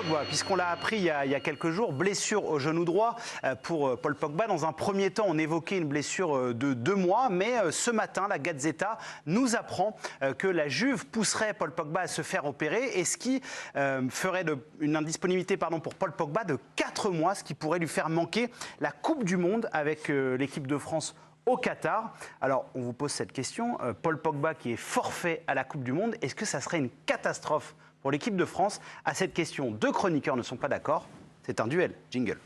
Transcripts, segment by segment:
Pogba, puisqu'on l'a appris il y a quelques jours, blessure au genou droit pour Paul Pogba. Dans un premier temps, on évoquait une blessure de 2 mois, mais ce matin, la Gazzetta nous apprend que la Juve pousserait Paul Pogba à se faire opérer, et ce qui ferait une indisponibilité pour Paul Pogba de 4 mois, ce qui pourrait lui faire manquer la Coupe du Monde avec l'équipe de France au Qatar. Alors, on vous pose cette question. Paul Pogba qui est forfait à la Coupe du Monde, est-ce que ça serait une catastrophe pour l'équipe de France? À cette question, 2 chroniqueurs ne sont pas d'accord. C'est un duel. Jingle.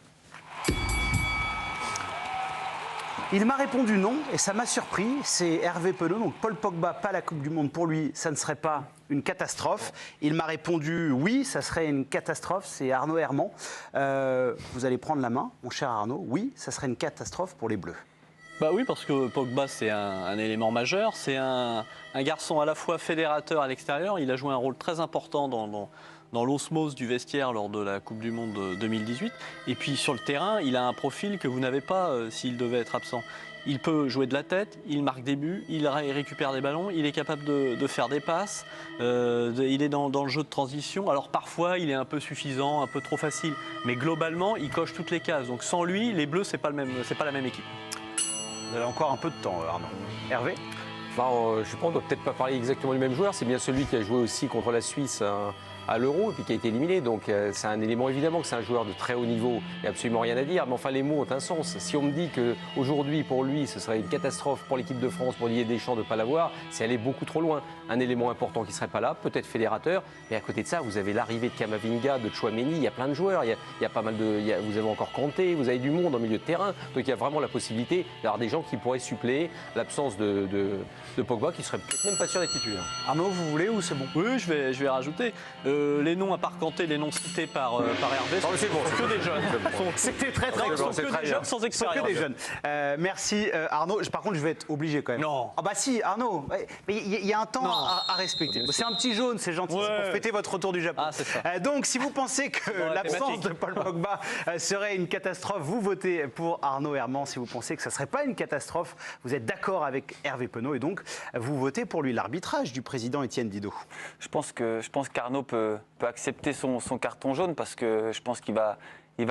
Il m'a répondu non, et ça m'a surpris. C'est Hervé Penaud. Donc, Paul Pogba, pas la Coupe du Monde. Pour lui, ça ne serait pas une catastrophe. Il m'a répondu oui, ça serait une catastrophe. C'est Arnaud Herman. Vous allez prendre la main, mon cher Arnaud. Oui, ça serait une catastrophe pour les Bleus. Bah oui, parce que Pogba, c'est un élément majeur. C'est un garçon à la fois fédérateur à l'extérieur. Il a joué un rôle très important dans l'osmose du vestiaire lors de la Coupe du Monde 2018. Et puis sur le terrain, il a un profil que vous n'avez pas s'il devait être absent. Il peut jouer de la tête, il marque des buts, il récupère des ballons, il est capable de faire des passes, il est dans le jeu de transition. Alors parfois, il est un peu suffisant, un peu trop facile. Mais globalement, il coche toutes les cases. Donc sans lui, les Bleus, c'est pas la même équipe. Vous avez encore un peu de temps, Arnaud. Hervé ? Je sais pas, on ne doit peut-être pas parler exactement du même joueur. C'est bien celui qui a joué aussi contre la Suisse à l'Euro et puis qui a été éliminé. Donc c'est un élément évidemment que c'est un joueur de très haut niveau. Il n'y a absolument rien à dire. Mais enfin, les mots ont un sens. Si on me dit qu'aujourd'hui, pour lui, ce serait une catastrophe pour l'équipe de France, pour Didier Deschamps de ne pas l'avoir, c'est aller beaucoup trop loin. Un élément important qui ne serait pas là, peut-être fédérateur. Mais à côté de ça, vous avez l'arrivée de Camavinga, de Tchouaméni. Il y a plein de joueurs. Il y a pas mal vous avez encore Kanté. Vous avez du monde en milieu de terrain. Donc il y a vraiment la possibilité d'avoir des gens qui pourraient suppléer l'absence de Pogba, qui serait peut-être même pas sûr d'être titulaire. Arnaud, vous voulez ou c'est bon? Oui, je vais rajouter. Les noms, à part Kanté, les noms cités par Hervé, sont que des jeunes. C'était très très sont que des jeunes sans expérience. Que des jeunes. Merci Arnaud. Par contre, je vais être obligé quand même. Non. Ah bah si, Arnaud. Mais il y a un temps à respecter. C'est un petit jaune, c'est gentil. C'est pour fêter votre retour du Japon. Ah, c'est ça. Donc, si vous pensez que l'absence de Paul Pogba serait une catastrophe, vous votez pour Arnaud Herman. Si vous pensez que ça ne serait pas une catastrophe, vous êtes d'accord avec Hervé Penaud et donc vous votez pour lui. L'arbitrage du président Étienne Didot. Je pense qu'Arnaud peut accepter son carton jaune parce que je pense qu'il va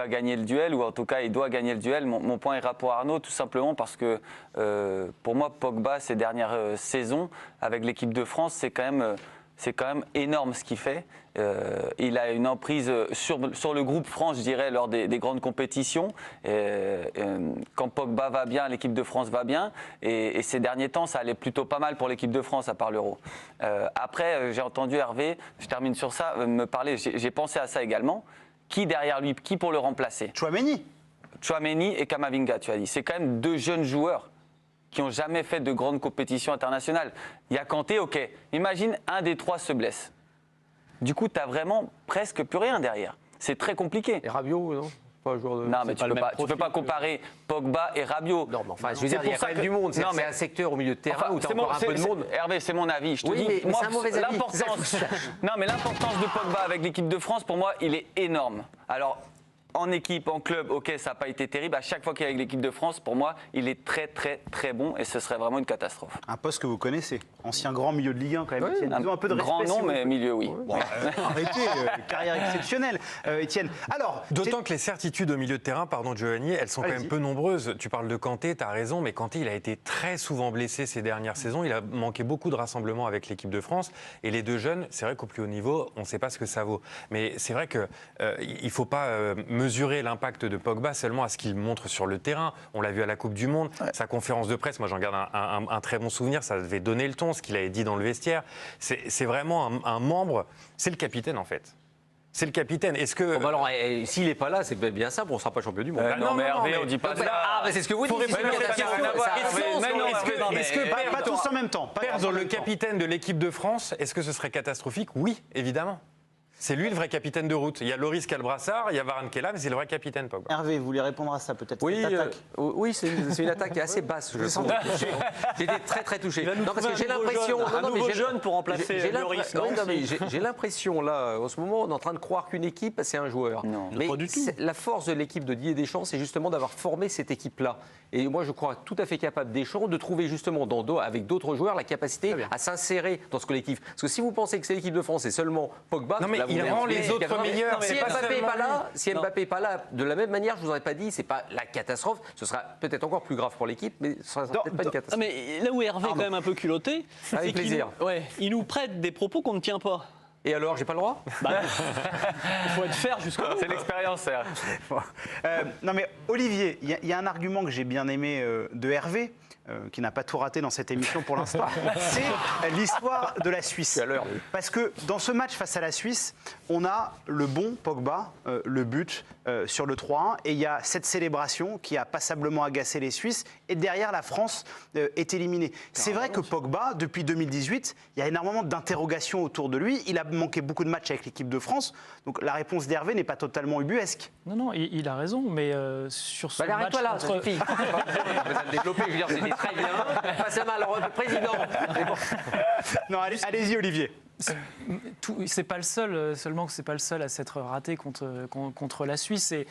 gagner le duel, ou en tout cas il doit gagner le duel. Mon point ira pour Arnaud, tout simplement parce que pour moi Pogba, ces dernières saisons avec l'équipe de France, c'est quand même énorme ce qu'il fait. Il a une emprise sur le groupe France, je dirais, lors des grandes compétitions. Quand Pogba va bien, l'équipe de France va bien. Et ces derniers temps, ça allait plutôt pas mal pour l'équipe de France, à part l'Euro. Après, j'ai entendu Hervé, je termine sur ça, me parler, j'ai pensé à ça également. Qui derrière lui, qui pour le remplacer? Tchouaméni et Camavinga, tu as dit. C'est quand même 2 jeunes joueurs qui n'ont jamais fait de grandes compétitions internationales. Il y a Kanté, ok. Imagine un des 3 se blesse. Du coup, tu n'as vraiment presque plus rien derrière. C'est très compliqué. Et Rabiot, non? Pas un joueur de... Non, mais tu ne peux pas comparer Pogba et Rabiot. Non, mais enfin, je veux dire, il y a quand même du monde. C'est un secteur au milieu de terrain où tu as encore un peu de monde. Hervé, c'est mon avis. Je te dis, mais moi, c'est un mauvais avis. Non, mais l'importance de Pogba avec l'équipe de France, pour moi, il est énorme. Alors, en équipe, en club, ok, ça n'a pas été terrible. À chaque fois qu'il est avec l'équipe de France, pour moi, il est très, très, très bon et ce serait vraiment une catastrophe. Un poste que vous connaissez, ancien grand milieu de Ligue 1 quand même. Oui, un peu de grand respect, nom, mais milieu, oui. Bon, arrêtez, carrière exceptionnelle, Étienne. Alors, d'autant que les certitudes au milieu de terrain, pardon Giovanni, elles sont quand même peu nombreuses. Tu parles de Kanté, tu as raison, mais Kanté, il a été très souvent blessé ces dernières saisons. Il a manqué beaucoup de rassemblements avec l'équipe de France. Et les 2 jeunes, c'est vrai qu'au plus haut niveau, on ne sait pas ce que ça vaut. Mais c'est vrai qu'il ne faut pas mesurer l'impact de Pogba seulement à ce qu'il montre sur le terrain. On l'a vu à la Coupe du Monde, sa conférence de presse, moi j'en garde un très bon souvenir, ça devait donner le ton, ce qu'il avait dit dans le vestiaire. C'est vraiment un membre, c'est le capitaine en fait. C'est le capitaine. Est-ce que... Bon, alors, s'il n'est pas là, c'est bien simple, on ne sera pas champion du monde. Non, mais Hervé, on ne dit pas ça. Ah, mais c'est ce que vous dites. Est-ce que pas tous en même temps. Perdre le capitaine de l'équipe de France, est-ce que ce serait catastrophique? Oui, évidemment. C'est lui le vrai capitaine de route. Il y a Loris qui a le brassard, il y a Varane qui est là, mais c'est le vrai capitaine, Pogba. Hervé, vous voulez répondre à ça peut-être? Oui, c'est une attaque qui est assez basse. J'ai été très très touché. Non, parce que j'ai l'impression, un nouveau jeune pour remplacer Loris. J'ai l'impression là, en ce moment, on est en train de croire qu'une équipe, c'est un joueur. Non, mais pas du tout. La force de l'équipe de Didier Deschamps, c'est justement d'avoir formé cette équipe-là. Et moi, je crois tout à fait capable Deschamps de trouver justement avec d'autres joueurs la capacité à s'insérer dans ce collectif. Parce que si vous pensez que c'est l'équipe de France et seulement Pogba, non, mais il rend les autres meilleurs. Si C'est pas Mbappé n'est pas là, si Non. Mbappé est pas là, de la même manière, je vous aurais pas dit, c'est pas la catastrophe. Ce sera peut-être encore plus grave pour l'équipe, mais ce sera peut-être pas une Ah, catastrophe. mais là où Hervé est quand même un peu culotté, c'est Avec qu'il plaisir. il nous prête des propos qu'on ne tient pas. Et alors, j'ai pas le droit? Bah, il faut être fair jusqu'au bout. C'est l'expérience, ça. Non mais Olivier, il y a un argument que j'ai bien aimé de Hervé, qui n'a pas tout raté dans cette émission pour l'instant, c'est l'histoire de la Suisse. C'est à l'heure. Parce que dans ce match face à la Suisse, on a le bon Pogba, le but sur le 3-1, et il y a cette célébration qui a passablement agacé les Suisses, et derrière la France est éliminée. C'est vrai que Pogba, depuis 2018, il y a énormément d'interrogations autour de lui. Il a manqué beaucoup de matchs avec l'équipe de France, donc la réponse d'Hervé n'est pas totalement ubuesque. Non, il a raison, mais sur ce match Arrête-toi là, ça contre... suffit. On va le développer, je veux dire, c'était très bien. Passez mal, alors, le président. Mais bon. Non, allez-y Olivier. C'est pas le seul, seulement que c'est pas le seul à s'être raté contre la Suisse. Et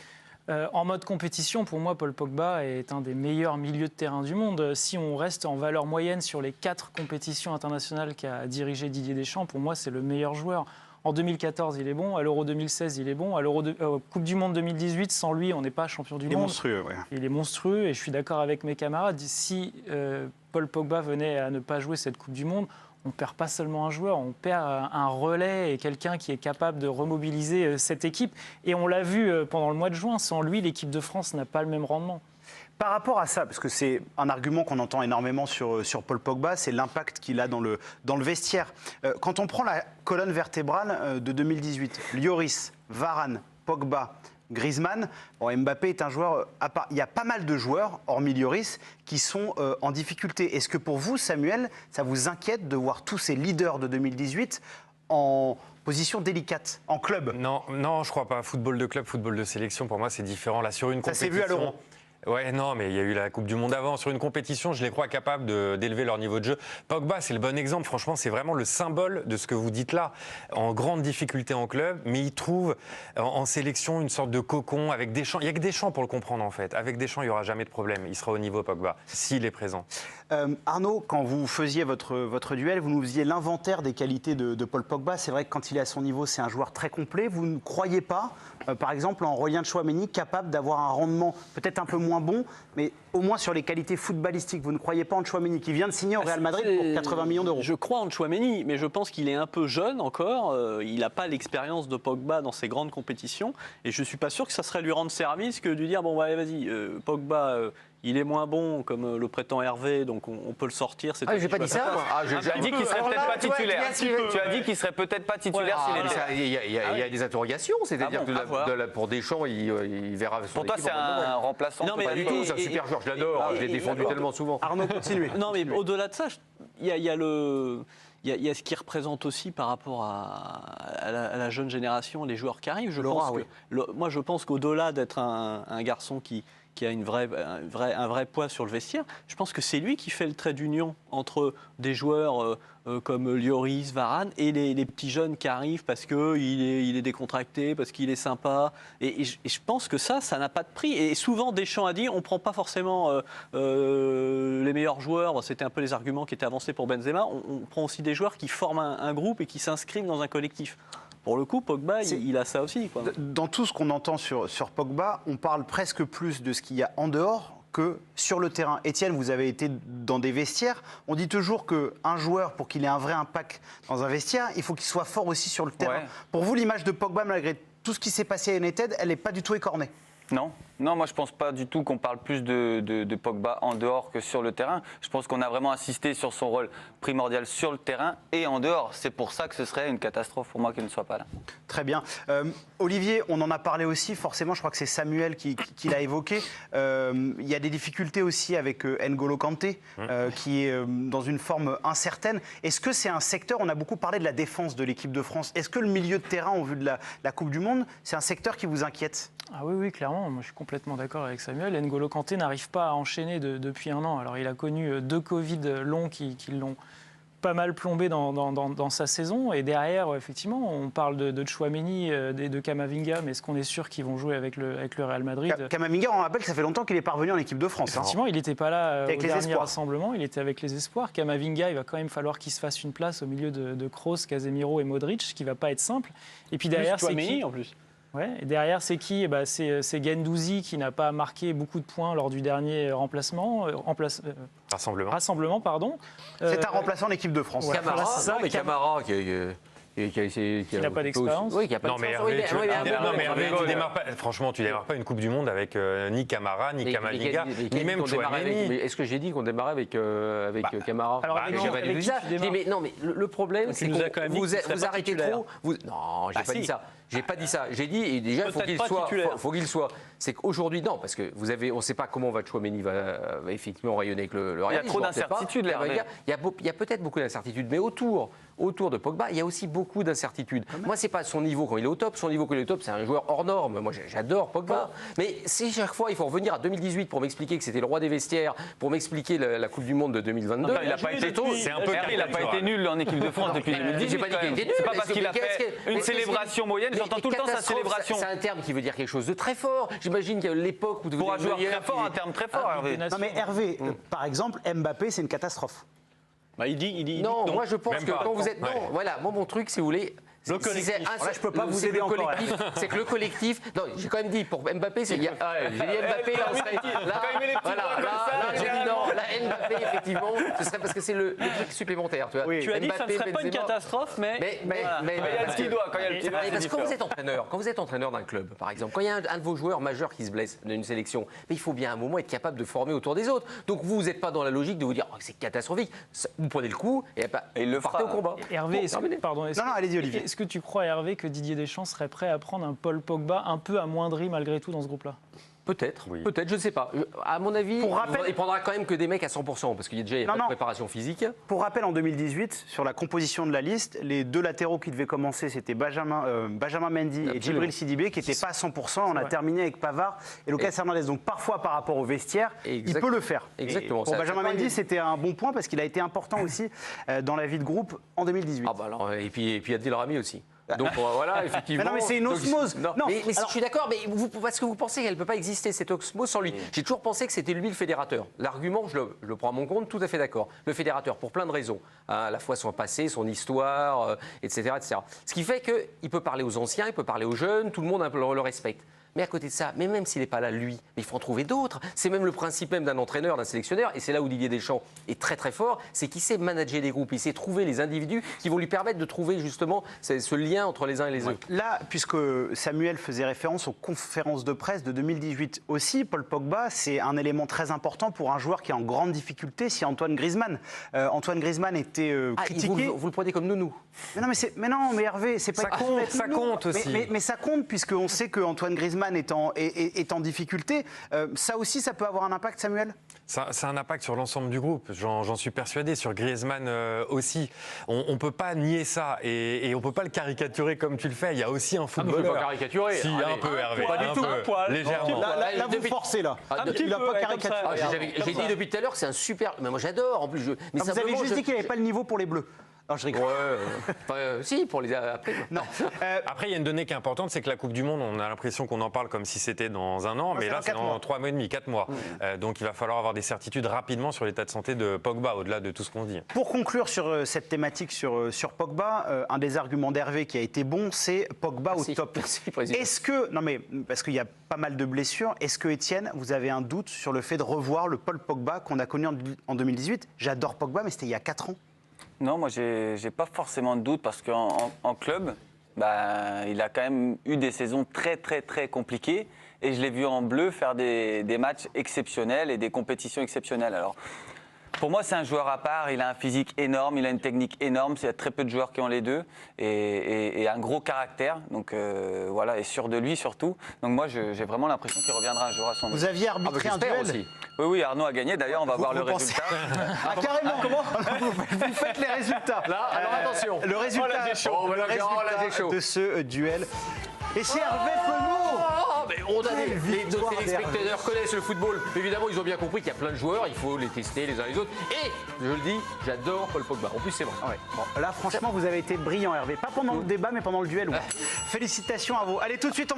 en mode compétition, pour moi, Paul Pogba est un des meilleurs milieux de terrain du monde. Si on reste en valeur moyenne sur les 4 compétitions internationales qu'a dirigé Didier Deschamps, pour moi, c'est le meilleur joueur. En 2014, il est bon. À l'Euro 2016, il est bon. À l'Euro Coupe du Monde 2018, sans lui, on n'est pas champion du Il est monde. monstrueux, ouais. Il est monstrueux et je suis d'accord avec mes camarades. Si Paul Pogba venait à ne pas jouer cette Coupe du Monde, on ne perd pas seulement un joueur, on perd un relais et quelqu'un qui est capable de remobiliser cette équipe. Et on l'a vu pendant le mois de juin, sans lui, l'équipe de France n'a pas le même rendement. Par rapport à ça, parce que c'est un argument qu'on entend énormément sur Paul Pogba, c'est l'impact qu'il a dans le vestiaire. Quand on prend la colonne vertébrale de 2018, Lloris, Varane, Pogba, Griezmann, bon, Mbappé est un joueur à part. Il y a pas mal de joueurs, hormis Lloris, qui sont en difficulté. Est-ce que pour vous, Samuel, ça vous inquiète de voir tous ces leaders de 2018 en position délicate, en club? Non, je crois pas. Football de club, football de sélection, pour moi, c'est différent. Là, sur une Ça s'est compétition. vu à l'Euro. Ouais, non, mais il y a eu la Coupe du Monde avant. Sur une compétition, je les crois capables d'élever leur niveau de jeu. Pogba, c'est le bon exemple. Franchement, c'est vraiment le symbole de ce que vous dites là. En grande difficulté en club, mais il trouve en sélection une sorte de cocon avec Deschamps. Il n'y a que Deschamps pour le comprendre, en fait. Avec Deschamps, il n'y aura jamais de problème. Il sera au niveau, Pogba, s'il est présent. Arnaud, quand vous faisiez votre duel, vous nous faisiez l'inventaire des qualités de Paul Pogba. C'est vrai que quand il est à son niveau, c'est un joueur très complet. Vous ne croyez pas, par exemple, en Aurélien Tchouaméni, capable d'avoir un rendement peut-être un peu moins bon, mais au moins sur les qualités footballistiques? Vous ne croyez pas en Tchouaméni, qui vient de signer au Real Madrid pour 80 millions d'euros? Je crois en Tchouaméni, mais je pense qu'il est un peu jeune encore. Il n'a pas l'expérience de Pogba dans ces grandes compétitions. Et je ne suis pas sûr que ça serait lui rendre service que de lui dire, bon, allez, vas-y, Pogba... il est moins bon, comme le prétend Hervé, donc on peut le sortir. Ah, j'ai pas dit ça, moi. Tu as dit qu'il serait peut-être pas titulaire. Tu as dit qu'il serait peut-être pas titulaire s'il était. Il y a des interrogations, c'est-à-dire Ah bon, que pour Deschamps, il verra son Pour toi, équipe c'est en rendement. un remplaçant. Non, mais Pas du tout, c'est un super joueur, je l'adore, je l'ai défendu tellement souvent. Arnaud, continuez. Non, mais au-delà de ça, il y a ce qui représente aussi par rapport à la jeune génération, les joueurs qui arrivent. Moi, je pense qu'au-delà d'être un garçon qui a un vrai poids sur le vestiaire, je pense que c'est lui qui fait le trait d'union entre des joueurs comme Lloris, Varane et les petits jeunes qui arrivent parce qu'il est décontracté, parce qu'il est sympa. Et je pense que ça n'a pas de prix. Et souvent, Deschamps a dit, on ne prend pas forcément les meilleurs joueurs. C'était un peu les arguments qui étaient avancés pour Benzema. On prend aussi des joueurs qui forment un groupe et qui s'inscrivent dans un collectif. Pour le coup, Pogba, il a ça aussi, quoi. Dans tout ce qu'on entend sur Pogba, on parle presque plus de ce qu'il y a en dehors que sur le terrain. Étienne, vous avez été dans des vestiaires. On dit toujours qu'un joueur, pour qu'il ait un vrai impact dans un vestiaire, il faut qu'il soit fort aussi sur le terrain. Ouais. Pour vous, l'image de Pogba, malgré tout ce qui s'est passé à United, elle n'est pas du tout écornée? Non, moi je pense pas du tout qu'on parle plus de Pogba en dehors que sur le terrain. Je pense qu'on a vraiment insisté sur son rôle primordial sur le terrain et en dehors. C'est pour ça que ce serait une catastrophe pour moi qu'il ne soit pas là. Très bien. Olivier, on en a parlé aussi, forcément, je crois que c'est Samuel qui l'a évoqué. Il y a des difficultés aussi avec N'Golo Kanté, qui est dans une forme incertaine. Est-ce que c'est un secteur, on a beaucoup parlé de la défense de l'équipe de France, est-ce que le milieu de terrain, au vu de la Coupe du Monde, c'est un secteur qui vous inquiète? Ah oui, clairement. Moi, je suis complètement d'accord avec Samuel. N'Golo Kanté n'arrive pas à enchaîner depuis un an. Alors, il a connu 2 Covid longs qui l'ont pas mal plombé dans sa saison. Et derrière, effectivement, on parle de Tchouaméni et de Camavinga, mais est-ce qu'on est sûr qu'ils vont jouer avec le Real Madrid? Camavinga, on rappelle que ça fait longtemps qu'il est parvenu en équipe de France. Effectivement, il n'était pas là Avec au les dernier espoirs. rassemblement, il était avec les espoirs. Camavinga, il va quand même falloir qu'il se fasse une place au milieu de Kroos, Casemiro et Modric, ce qui ne va pas être simple. Et puis derrière, c'est qui en plus. Ouais, et derrière, c'est qui? C'est Guendouzi qui n'a pas marqué beaucoup de points lors du dernier rassemblement. Pardon. C'est un remplaçant en équipe de France. Ouais. Camara, Voilà, c'est ça, non, mais Camara qui n'a pas d'expérience. Oui, qui n'a pas Non mais d'expérience. Hervé, tu démarres pas. Franchement, tu démarres pas une Coupe du Monde avec ni Camara, ni Camavinga, ni même Tchouaméni. Est-ce que j'ai dit qu'on démarrait avec Camara? Alors, avec J'ai pas qui dit ça. tu démarres? Mais non, mais le problème, c'est nous as quand que même dit vous qu'il serait pas arrêtez titulaire. trop. Non, j'ai pas dit ça. J'ai pas dit ça. J'ai dit, et déjà, il faut Peut-être qu'il pas soit. titulaire. Faut qu'il soit. C'est qu'aujourd'hui, non, parce que on ne sait pas comment Tchouaméni va effectivement rayonner avec le Real. Il y a trop d'incertitudes, là. Il y a peut-être beaucoup d'incertitudes, mais autour de Pogba, il y a aussi beaucoup d'incertitudes. Moi, c'est pas son niveau quand il est au top. Son niveau quand il est au top, c'est un joueur hors norme. Moi, j'adore Pogba. Mais si chaque fois, il faut revenir à 2018 pour m'expliquer que c'était le roi des vestiaires, pour m'expliquer la Coupe du Monde de 2022. Il n'a pas été C'est un peu Hervé, il n'a pas été nul en équipe de France depuis 2018. J'ai pas dit qu'il était nul. C'est pas parce qu'il a fait une célébration moyenne. J'entends tout le temps sa célébration. C'est un terme qui veut dire quelque chose de très fort. J'imagine qu'à l'époque où Pour un joueur très fort, un terme très fort, Hervé. Non mais Hervé, par exemple, Mbappé, c'est une catastrophe. Bah, il dit non, non. moi je pense Même que pas. quand vous êtes. Ouais. Non, voilà, moi mon truc, si vous voulez. Le collectif. Là, je peux pas vous aider encore. C'est que le collectif. Non, j'ai quand même dit pour Mbappé, c'est. J'ai dit Mbappé, on serait. Là, j'ai dit non. Là, Mbappé, effectivement, ce serait parce que c'est le truc supplémentaire. Tu vois. Oui. Tu as dit que ça ne serait pas une Benzema. catastrophe, mais Il y a le petit doigt. Quand il y a le petit doigt, Parce c'est que quand différent. vous êtes entraîneur d'un club, par exemple, quand il y a un de vos joueurs majeurs qui se blesse d'une sélection, mais il faut bien à un moment être capable de former autour des autres. Donc vous n'êtes pas dans la logique de vous dire oh, c'est catastrophique. Vous prenez le coup et il le partez fera. au combat. Hervé, Bon, est-ce Non, allez-y, Olivier. est-ce que tu crois, Hervé, que Didier Deschamps serait prêt à prendre un Paul Pogba un peu amoindri malgré tout dans ce groupe-là? Peut-être, Oui. peut-être, je ne sais pas. À mon avis, Pour rappel- il prendra quand même que des mecs à 100%, parce qu'il y a déjà pas de préparation physique. Pour rappel, en 2018, sur la composition de la liste, les deux latéraux qui devaient commencer, c'était Benjamin Mendy et Absolument. Djibril Sidibé, qui n'étaient pas à 100%. On a terminé avec Pavard et Lucas Hernandez. Donc parfois, par rapport au vestiaire, il peut le faire. Exactement. Et pour Ça, Benjamin c'est pas Mendy, une- c'était un bon point parce qu'il a été important aussi dans la vie de groupe en 2018. Ah bah alors, et puis Adil Rami aussi. Donc voilà, effectivement. Mais non, mais c'est une osmose. Non, Non, mais alors- je suis d'accord, mais parce que vous pensez qu'elle ne peut pas exister, cette osmose, sans lui. J'ai toujours pensé que c'était lui le fédérateur. L'argument, je le prends à mon compte, tout à fait d'accord. Le fédérateur, pour plein de raisons. Hein, à la fois son passé, son histoire, etc., etc. Ce qui fait qu'il peut parler aux anciens, il peut parler aux jeunes, tout le monde le respecte. Mais à côté de ça, mais même s'il n'est pas là, lui, il faut en trouver d'autres. C'est même le principe même d'un entraîneur, d'un sélectionneur, et c'est là où Didier Deschamps est très très fort, c'est qu'il sait manager des groupes, il sait trouver les individus qui vont lui permettre de trouver justement ce lien entre les uns et les autres. Là, puisque Samuel faisait référence aux conférences de presse de 2018 aussi, Paul Pogba, c'est un élément très important pour un joueur qui est en grande difficulté. Si Antoine Griezmann était critiqué. Vous le prenez comme nounou. Mais non, mais Hervé, c'est pas Ça une question compte, d'être ça nounou. compte aussi. Mais ça compte puisqu'on sait qu'Antoine Griezmann est en difficulté. Ça aussi, ça peut avoir un impact, Samuel ? Ça a un impact sur l'ensemble du groupe, j'en suis persuadé, sur Griezmann aussi. On ne peut pas nier ça et on ne peut pas le caricaturer comme tu le fais. Il y a aussi un footballeur. pas caricaturer. Si, Allez. un peu, Hervé. Pas du un tout, peu, un poil. légèrement. Là, vous depuis- forcez, là. Ah, Il n'a pas ouais, caricaturé. comme ça. J'ai dit depuis tout à l'heure que c'est un super. Mais moi j'adore en plus. Mais Vous avez simplement, juste dit qu'il n'avait pas le niveau pour les Bleus. Non, je rigole. Si, pour les après. Non. Après, il y a une donnée qui est importante, c'est que la Coupe du Monde, on a l'impression qu'on en parle comme si c'était dans un an, mais c'est là, dans c'est 4 dans mois. 3 mois et demi, 4 mois. Donc, il va falloir avoir des certitudes rapidement sur l'état de santé de Pogba, au-delà de tout ce qu'on dit. Pour conclure sur cette thématique sur Pogba, un des arguments d'Hervé qui a été bon, c'est Pogba Merci. au top. Merci, président. Est-ce que, non mais parce qu'il y a pas mal de blessures, est-ce que Étienne, vous avez un doute sur le fait de revoir le Paul Pogba qu'on a connu en 2018 ? J'adore Pogba, mais c'était il y a 4 ans. Non, moi, j'ai pas forcément de doute parce qu'en club, il a quand même eu des saisons très, très, très compliquées. Et je l'ai vu en bleu faire des matchs exceptionnels et des compétitions exceptionnelles. Alors, pour moi, c'est un joueur à part. Il a un physique énorme, il a une technique énorme. Il y a très peu de joueurs qui ont les deux. Et un gros caractère. Donc, voilà, et sûr de lui surtout. Donc, moi, j'ai vraiment l'impression qu'il reviendra un jour à son niveau. Vous aviez arbitré un J'espère duel aussi. Oui, Arnaud a gagné. D'ailleurs, on va voir le vous pensez- résultat. Ah, carrément, comment vous faites les résultats. Là, alors attention. Le résultat, Oh, là, j'ai chaud. le Oh, là, j'ai chaud. résultat de ce duel. Et c'est Hervé Penaud. Oh, mais on a Quelle nos victoire téléspectateurs connaissent le football. Évidemment, ils ont bien compris qu'il y a plein de joueurs, il faut les tester les uns les autres. Et, je le dis, j'adore Paul Pogba. En plus, c'est vrai. Ouais. Bon, là, franchement, vous avez été brillant, Hervé. Pas pendant le débat, mais pendant le duel. Ouais. Félicitations à vous. Allez, tout de suite, on va